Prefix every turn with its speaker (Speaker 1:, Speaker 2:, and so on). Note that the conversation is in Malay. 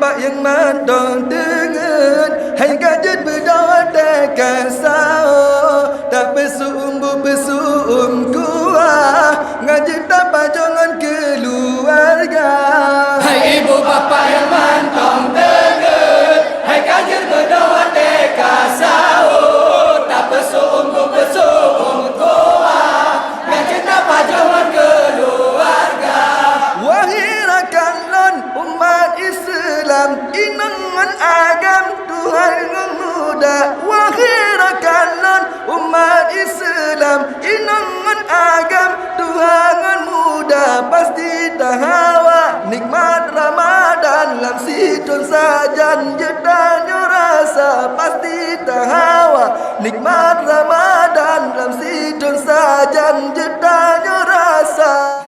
Speaker 1: bapak yang matang dengan hai kajut berdoa tak kasau tak besuum kuah ngajut dapat jangan keluarga.
Speaker 2: Hai ibu bapak yang mantong teget, hai kajir berdoa teka sahur, tak besuum koa, ngajin apa jangan keluarga.
Speaker 1: Wahai rakan non umat Islam, inangan agam Tuhan yang muda. Wahai rakan non umat Islam, inangan agam Tuhan yang muda. Pasti tahawa nikmat Ramadan lam situn sajan jedanya rasa. Pasti tahawa nikmat Ramadan lam situn sajan jedanya rasa.